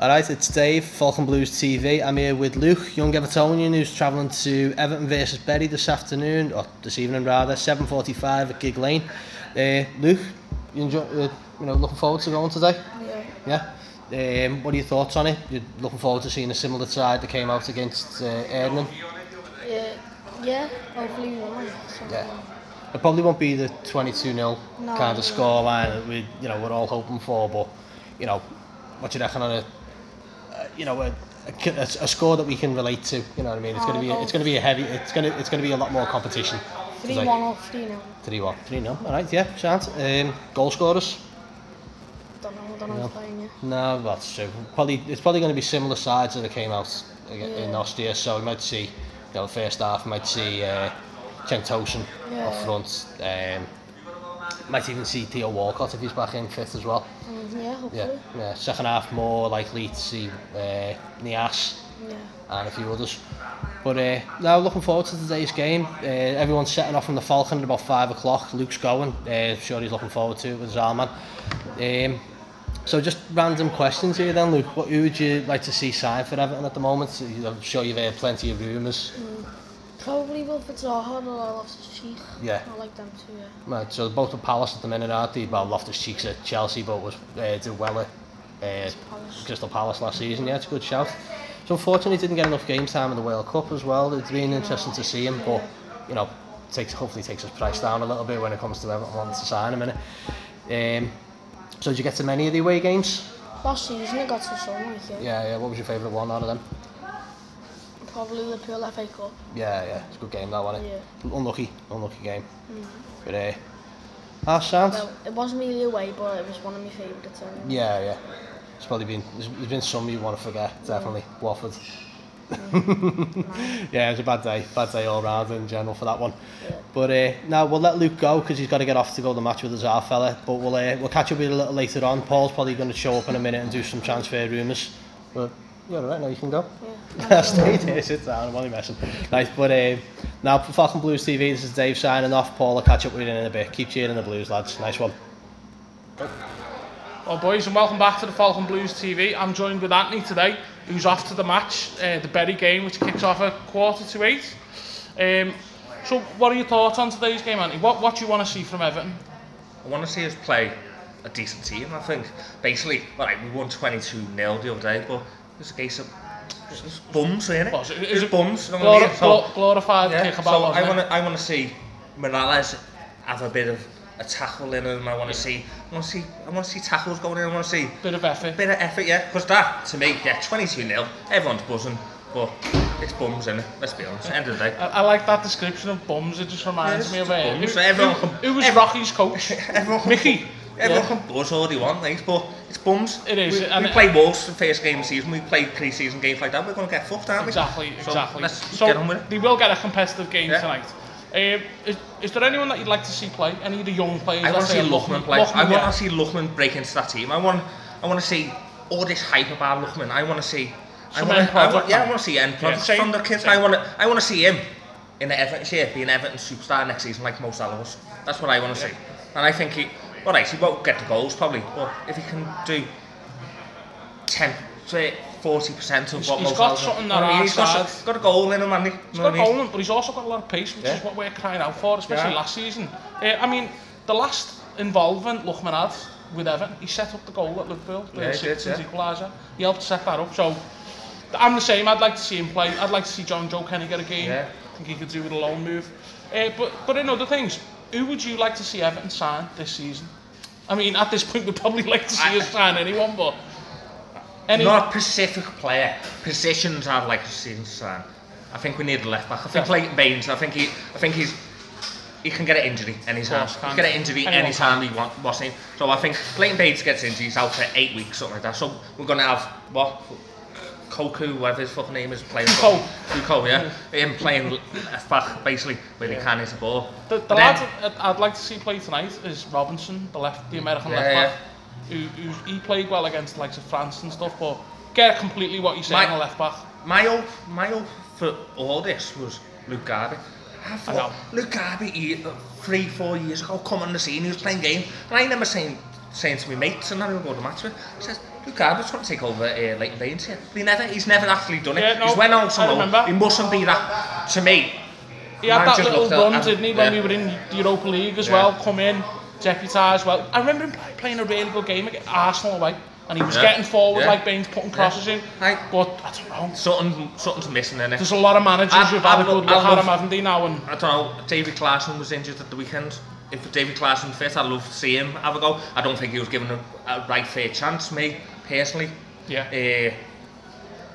Alright, it's Dave, Falcon Blues TV. I'm here with Luke, young Evertonian who's travelling to Everton versus Bury this afternoon, or this evening rather, 7:45 at Gigg Lane. Luke, you enjoy, looking forward to going today? Yeah. What are your thoughts on it? You're looking forward to seeing a similar side that came out against Everton? Yeah, hopefully we won. Yeah. It probably won't be the 22-0 kind of scoreline that we're all hoping for, but what do you reckon on a score that we can relate to? You know what I mean? It's going to be a lot more competition. 3-1 or 3-0. 3-1. 3-0. All right. Yeah. Chance. Goal scorers. Don't know who's playing yet. No, that's true. It's probably going to be similar sides that came out in Austria. So we might see, the first half. We might see Cenk Tosun up front. Might even see Theo Walcott if he's back in fit as well. Yeah, hopefully. Yeah. Second half more likely to see Nias and a few others. But now looking forward to today's game. Everyone's setting off from the Falcon at about 5 o'clock. Luke's going. I'm sure he's looking forward to it with his arm man. So just random questions here then, Luke. Who would you like to see sign for Everton at the moment? I'm sure you've heard plenty of rumours. Probably Wilfred Zaha or Loftus-Cheek. Yeah. I like them too, yeah. Right, so both at Palace at the minute, aren't they? Well, Loftus-Cheek's at Chelsea, but was did well at Crystal Palace last season. Yeah, it's a good shout. So unfortunately, didn't get enough game time in the World Cup as well. It's been interesting to see him, but hopefully takes his price down a little bit when it comes to Everton wanting to sign him in it. So did you get to many of the away games? Last season I got to some, I think. Yeah. What was your favourite one out of them? Probably the Liverpool FA Cup. Yeah. It's a good game that, wasn't it? Yeah. Unlucky game. But sound. Well, it wasn't really away, but it was one of my favourites. Yeah. It's probably there's been some you want to forget, definitely. Watford. Yeah, it was a bad day all round in general for that one. Yeah. But now we'll let Luke go because he's got to get off to go to the match with his half fella. But we'll catch up with you a little later on. Paul's probably going to show up in a minute and do some transfer rumours. But you're alright now, you can go. Yeah. Stay there, sit down, I'm only messing. Nice, but now for Falcon Blues TV, this is Dave signing off. Paul will catch up with you in a bit. Keep cheering the Blues, lads. Nice one. Well, boys, and welcome back to the Falcon Blues TV. I'm joined with Anthony today, who's off to the match, the Bury game, which kicks off at 7:45. So, what are your thoughts on today's game, Anthony? What do you want to see from Everton? I want to see us play a decent team, I think. Basically, we won 22-0 the other day, but it's a case of bums, isn't it? It's bums. Glorified kickabout. So I want to see Morales have a bit of a tackle in him. I want to see tackles going in. I want to see bit of effort, yeah. Because that, to me, 22-0. Everyone's buzzing, but it's bums, innit? Let's be honest. End of the day. I like that description of bums. It just reminds me of who was Rocky's coach? Mickey. Everyone can buzz all they want, mate, but it's bums. It is. We play Wolves the first game of the season. We play pre-season games like that. We're going to get fucked, aren't we? Exactly. So get on with it. They will get a competitive game tonight. Is there anyone that you'd like to see play? Any of the young players? I want to see Lookman play. I want to see Lookman break into that team. I want to see all this hype about Lookman. I want to see. I want to see end products from the kids. I want to see him in the Everton shirt, be an Everton superstar next season, like most of us. That's what I want to see. And I think he won't get the goals probably, but if he can do 40% of what most got something that he's got a goal in him, hasn't he? He's got a goal in him, but he's also got a lot of pace, which is what we're crying out for, especially last season. The last involvement Lookman had with Everton, he set up the goal at Liverpool, the equaliser. He helped set that up, so I'm the same. I'd like to see him play. I'd like to see Joe Kenny get a game. I think he could do with a loan move. But in other things, who would you like to see Everton sign this season? At this point, we'd probably like to see us sign anyone, but not a specific player. Positions I'd like to see him sign. I think we need a left back. I think Leighton Baines. I think he can get an injury anytime. He can get an injury anytime he wants him. So I think Leighton Baines gets injured. He's out for 8 weeks, something like that. So we're going to have Koku, whatever his fucking name is, playing. Koku, yeah. Him playing left back, basically, where he can hit the ball. The lad I'd like to see play tonight is Robinson, the American left back. He played well against the likes of France and stuff, but get completely what you're saying on left back. My hope for all this was Luke Garvey. I know. Luke Garvey, 3-4 years ago, come on the scene, he was playing game, and I remember saying to my mates, and I didn't go to the match with, I said, Luke Garber's trying to take over Leighton Baines here. He's never actually done it. Yeah, no, he's went out I remember. He mustn't be that, to me. He had that little run, didn't he, when we were in the Europa League as well, come in, deputise well. I remember him playing a really good game against Arsenal away, and he was getting forward like Baines, putting crosses in, but I don't know. Something's missing in it. There's a lot of managers who've had a good look at him, haven't they, now? And I don't know, David Klaassen was injured at the weekend. If David Klaassen fit, I'd love to see him have a go. I don't think he was given a right fair chance, me, personally. Yeah.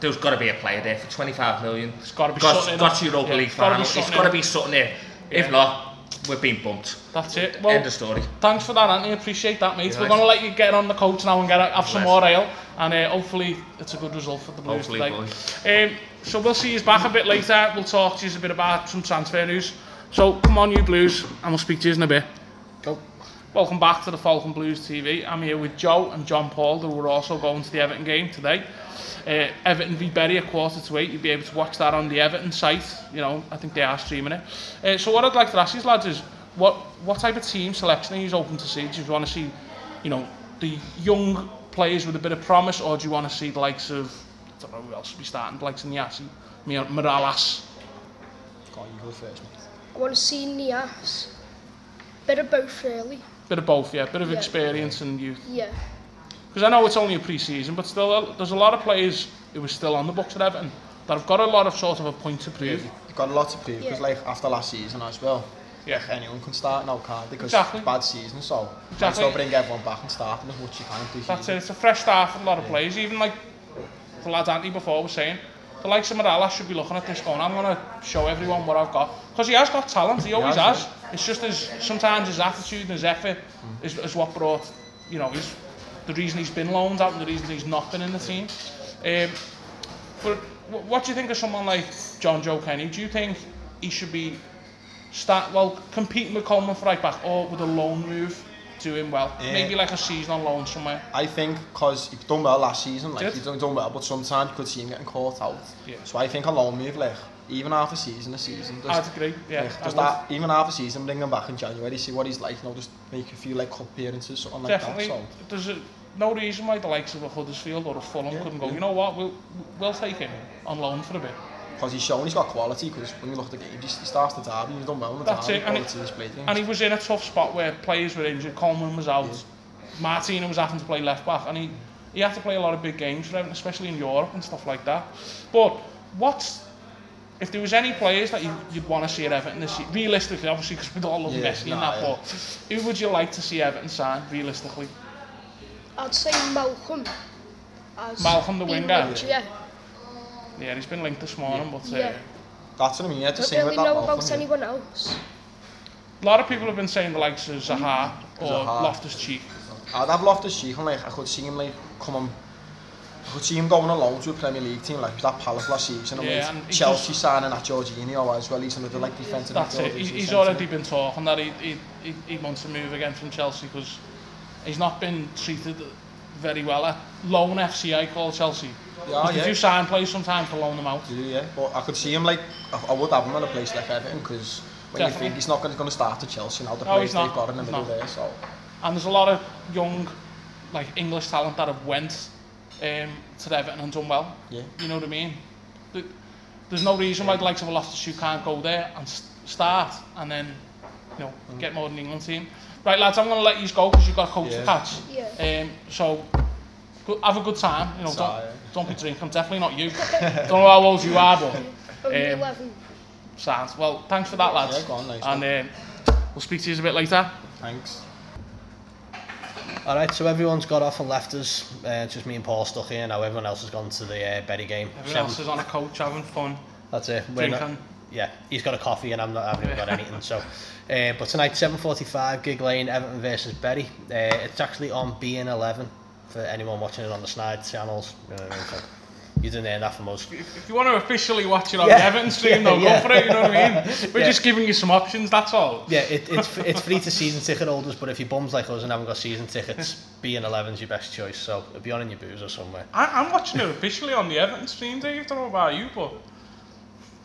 There's got to be a player there for 25 million. It's got to be something. Got to Europa League final. It's got to be something there. If not, we're being bumped. That's it. Well, end of story. Thanks for that, Anthony. Appreciate that, mate. We're going to let you get on the coach now and have some more ale, and hopefully it's a good result for the Blues today. So we'll see you back a bit later. We'll talk to you a bit about some transfer news. So come on, you Blues, and we'll speak to you in a bit. Go. Welcome back to the Falcon Blues TV. I'm here with Joe and John Paul, who are also going to the Everton game today. Everton v Bury at 7:45. You'll be able to watch that on the Everton site. You know, I think they are streaming it. So what I'd like to ask you lads is, what type of team selection are you open to see? Do you want to see, you know, the young players with a bit of promise, or do you want to see the likes of, I don't know who else will be starting, the likes of Niasse, Morales? Go on, you go first, mate. I want to see Niasse. Bit of both, really. Bit of both, yeah. Bit of experience and youth. Yeah. Because I know it's only a pre-season, but still, there's a lot of players who are still on the books at Everton that have got a lot of sort of a point to prove. You've got a lot to prove, because like after last season as well, anyone can start now, can't they? Because it's a bad season, so still bring everyone back and start them as much as you can. That's it. It's a fresh start for a lot of players. Even like the lads Anthony before was saying, the likes of Morales should be looking at this going, I'm going to show everyone what I've got. Because he has got talent, he always has. It's just sometimes his attitude and his effort is what brought, you know, the reason he's been loaned out and the reason he's not been in the team. But what do you think of someone like John Joe Kenny? Do you think he should be competing with Coleman for right back, or with a loan move do him well? Maybe like a season on loan somewhere. I think because he's done well last season, like he's done well, but sometimes you could see him getting caught out. So I think a loan move, like even half a season, I'd agree. Yeah. Like, even half a season, bring him back in January, see what he's like. You know, just make a few like cup appearances, something like that. So there's no reason why the likes of a Huddersfield or a Fulham couldn't go, you know what, we'll take him on loan for a bit. Because he's shown he's got quality, because when you look at the game, he starts the derby, he's done well in the derby. And he was in a tough spot where players were injured, Coleman was out, Martina was having to play left back, and he had to play a lot of big games for Everton, especially in Europe and stuff like that. But if there was any players that you'd want to see at Everton this year, realistically, obviously, because we'd all love Messi and that, but who would you like to see Everton sign, realistically? I'd say Malcolm. Malcolm the winger? Yeah, he's been linked this morning, but... that's what I mean, I don't really know about anyone else. A lot of people have been saying the likes of Zaha or Loftus-Cheek. I'd have Loftus-Cheek, and like, I could see him like I could see him going alone to a Premier League team, like that Palace last season, and Chelsea signing that Jorginho as well. He's another like defensive. That's it. He's already been talking that he wants to move again from Chelsea, because he's not been treated very well at loan FC, I call Chelsea. They do sign players sometimes to loan them out. But I could see him like, I would have him in a place like Everton, because when you think he's not going to start at Chelsea now, the players they've got in the middle there. So. And there's a lot of young, like English talent that have went to Everton and done well. You know what I mean? There's no reason why the likes of a Loftus-Cheek can't go there and start, and then, you know, get more than the England team. Right, lads, I'm going to let you go because you've got a coach to catch. So have a good time. You know, don't be drinking. Definitely not you. Don't know how old you are, but 11. Sounds well. Thanks for that, lads. Go on, nice and we'll speak to you a bit later. Thanks. Alright, so everyone's got off and left us. Just me and Paul stuck here now. Everyone else has gone to the Bury game. Everyone else is on a coach having fun. That's it. Drinking. He's got a coffee and I haven't even got anything. So, but tonight 7:45, Gigg Lane, Everton versus Bury. It's actually on BN11 for anyone watching it on the Snide channels. You know what I mean? So, you didn't hear that from us. If you want to officially watch it on the Everton stream, though, go for it. You know what I mean? We're just giving you some options. That's all. Yeah, it's free to season ticket holders, but if you're bums like us and haven't got season tickets, BN11's your best choice. So it'll be on in your booze or somewhere. I'm watching it officially on the Everton stream. Dave, I don't know about you, but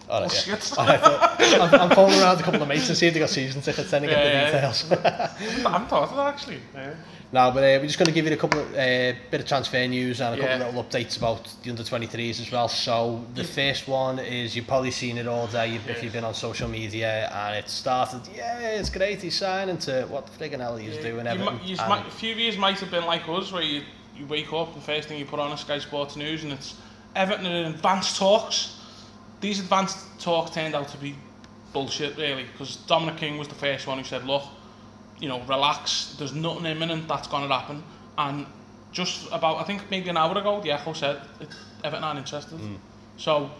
Bullshit. I'm phoning around a couple of mates to see if they got season tickets and get the details. I haven't thought of that actually. Yeah. No, but we're just going to give you a couple of bit of transfer news and a couple of little updates about the under-23s as well. So the first one is, you've probably seen it all day if you've been on social media, and it started, it's great, he's signing, to what the friggin' hell he's doing. A few of you might have been like us, where you wake up and the first thing you put on is Sky Sports News and it's Everton in advanced talks. These advanced talks turned out to be bullshit really, because Dominic King was the first one who said, look, relax, there's nothing imminent that's going to happen. And just about, I think maybe an hour ago, the Echo said Everton aren't interested. So,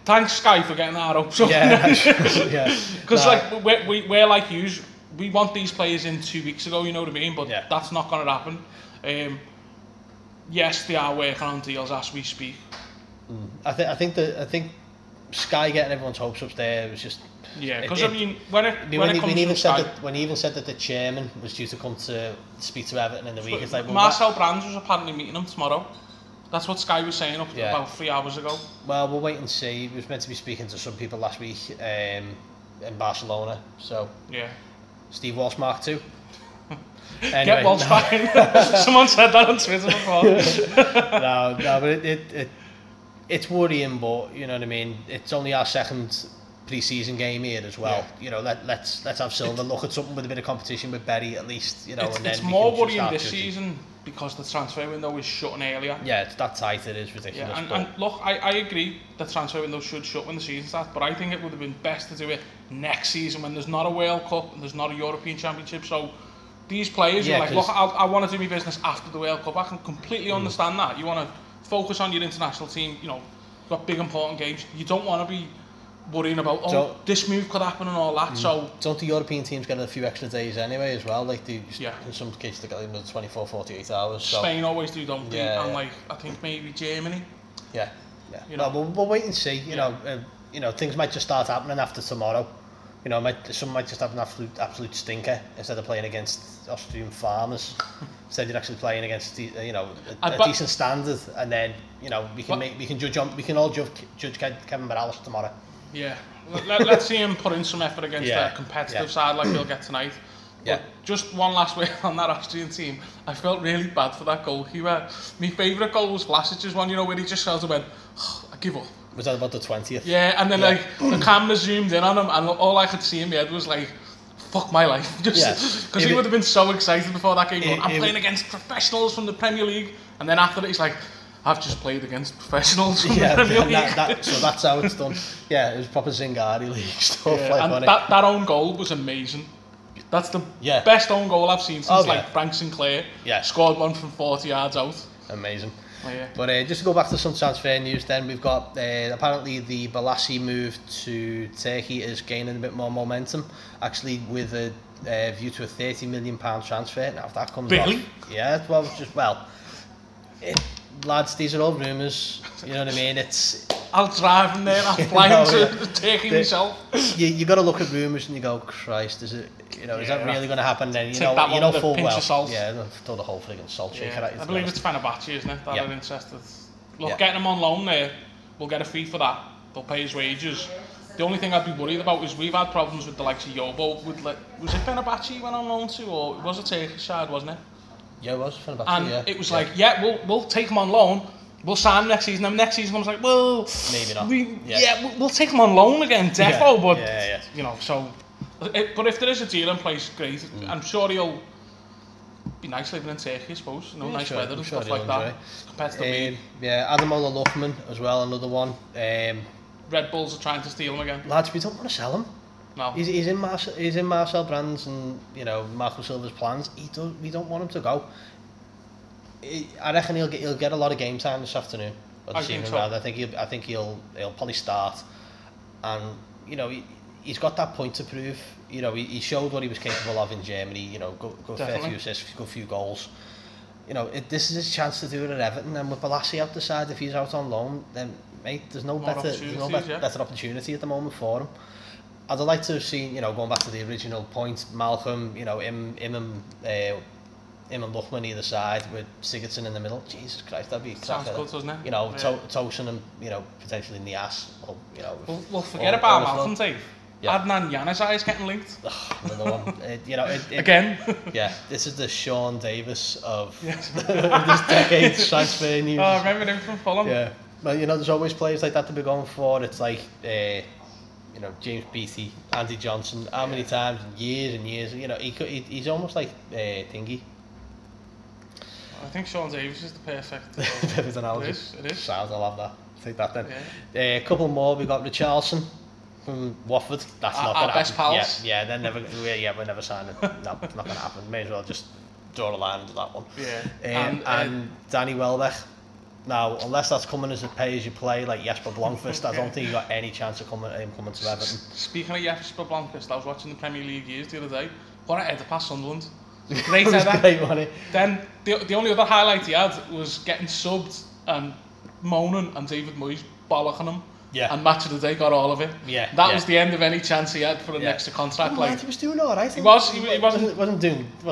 thanks Sky for getting that up. So, because we're like you, we want these players in 2 weeks ago, you know what I mean? But that's not going to happen. Yes, they are working on deals as we speak. I think Sky getting everyone's hopes up there was just. Yeah, because when he even said that the chairman was due to come to speak to Everton in the week, it's like, Marcel Brands was apparently meeting him tomorrow. That's what Sky was saying about 3 hours ago. Well, we'll wait and see. He was meant to be speaking to some people last week in Barcelona. So Steve Walsh Mark 2. Anyway, get Walsh back in. Someone said that on Twitter before. no, but it's worrying, but you know what I mean. It's only our second pre-season game here as well. Let's have Silver look at something with a bit of competition with Bury at least. It's more worrying this season because the transfer window is shutting earlier. Yeah, it's that tight. It is ridiculous. And look, I agree the transfer window should shut when the season starts, but I think it would have been best to do it next season when there's not a World Cup and there's not a European Championship. So these players are like, look, I want to do my business after the World Cup. I can completely understand that. You want to focus on your international team. You've got big important games. You don't want to be worrying about this move could happen and all that. So don't the European teams get a few extra days anyway as well? Like in some cases they get another 24, 48 hours. So. Spain always do, don't they? And like I think maybe Germany. Yeah. We'll wait and see. You know, things might just start happening after tomorrow. Some might just have an absolute stinker instead of playing against Austrian farmers. Instead, you're actually playing against a decent standard, and then we can all judge Kevin Morales tomorrow. Yeah, let's see him put in some effort against the competitive side like he'll get tonight. But just one last word on that Austrian team. I felt really bad for that goalkeeper. My favourite goal was Vlasic's one, where he just sort of went, I give up. Was that about the 20th? Yeah, and then the camera zoomed in on him, and all I could see in my head was like, fuck my life. Just because he would have been so excited before that game. I'm playing against professionals from the Premier League, and then after that he's like, I've just played against professionals from the Premier League. So that's how it's done. Yeah, it was proper Zingari League stuff. And that own goal was amazing. That's the best own goal I've seen since Frank Sinclair. Scored one from 40 yards out. Amazing. But just to go back to some transfer news then, we've got apparently the Balassi move to Turkey is gaining a bit more momentum, actually with a view to a £30 million transfer. Now if that comes off, lads, these are all rumours, you know what I mean? I'll drive them there, I'll fly to Turkey myself. You got to look at rumours and you go, Christ, is it? Is that really going to happen? Then you know full well. Throw the whole friggin' salt shaker at you. I believe it's Fenerbahce, isn't it? That are interested. Look, getting him on loan there, we'll get a fee for that. They'll pay his wages. The only thing I'd be worried about is we've had problems with the likes of Yobo. Was it Fenerbahce he went on loan to, or it was a Turkish side, wasn't it? Yeah, it was Fenerbahce. And it was like, we'll take him on loan. We'll sign him next season. And next season comes like, well, maybe not. We'll take him on loan again, defo. But so. But if there is a deal in place, great. I'm sure he'll be nice living in Turkey, I suppose. Nice weather and stuff like that. Competitive. Adamola Luckman as well, another one. Red Bulls are trying to steal him again. Lads, we don't want to sell him. No. He's in Marcel Brands and Marco Silva's plans. We don't want him to go. I reckon he'll get a lot of game time this afternoon. I think he'll probably start, and he's got that point to prove. He showed what he was capable of in Germany. Go fair few assists, go few goals. This is his chance to do it at Everton, and with Balassi out the side, if he's out on loan, then mate, there's no better opportunity at the moment for him. I'd like to have seen, going back to the original point, Malcolm, him and him and Luckman either side with Sigurdsson in the middle. Jesus Christ, that'd be sounds good, doesn't it? You know, Tosin and, you know, potentially Nias. Or, you know, well, forget about Malcolm, Dave. Yeah. Adnan Januzaj getting linked. Another one. You know, again. Yeah, this is the Sean Davis of this decade's transfer news. Oh, I remember him from Fulham. Yeah, but you know, there's always players like that to be going for. It's like, you know, James Beattie, Andy Johnson. How many times, years and years. You know, he's almost like Thingy. I think Sean Davis is the perfect. Perfect analogy. It is. Sounds, I'll have that. Take that then. Yeah. A couple more. We got Richarlison from Watford. That's not going to happen. Best pals. Yeah, they're never. We're never signing. No, it's not going to happen. May as well just draw a line into that one. Yeah. And Danny Welbeck. Now, unless that's coming as a pay-as-you-play like Jesper Blomqvist, I don't think you got any chance of him coming to Everton. Speaking of Jesper Blomqvist, I was watching the Premier League years the other day. What a header past Sunderland. Great header. Great, wasn't it? Then the only other highlight he had was getting subbed and moaning and David Moyes bollocking him. Yeah. And Match of the Day got all of it. Yeah. That was the end of any chance he had for an extra contract. Oh, like, he was doing alright. He wasn't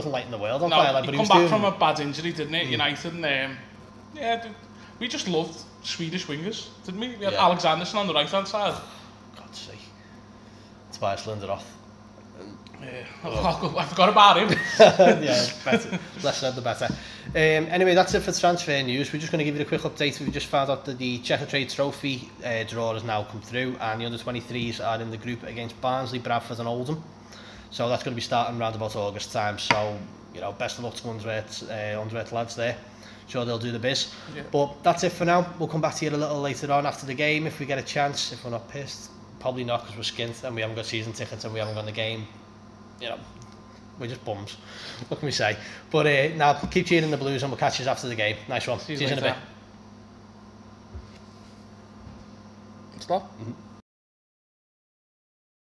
lighting the world on fire. Like, but he come back from a bad injury, didn't he? United, and we just loved Swedish wingers, didn't we? We had Alexandersson on the right hand side. God's sake. Tobias Linderoth. I forgot about him. Yeah, better. Less said the better. Anyway, that's it for transfer news. We're just going to give you a quick update. We just found out that the Checker Trade Trophy draw has now come through, and the under-23s are in the group against Barnsley, Bradford and Oldham. So that's going to be starting around about August time. So, you know, best of luck to Underweight lads there. Sure they'll do the biz. Yeah. But that's it for now. We'll come back to you a little later on after the game if we get a chance. If we're not pissed, probably not, because we're skint and we haven't got season tickets and we haven't got the game. You know, we're just bums. What can we say? But now keep cheering the Blues and we'll catch you after the game. Nice one. See you in a bit. Stop.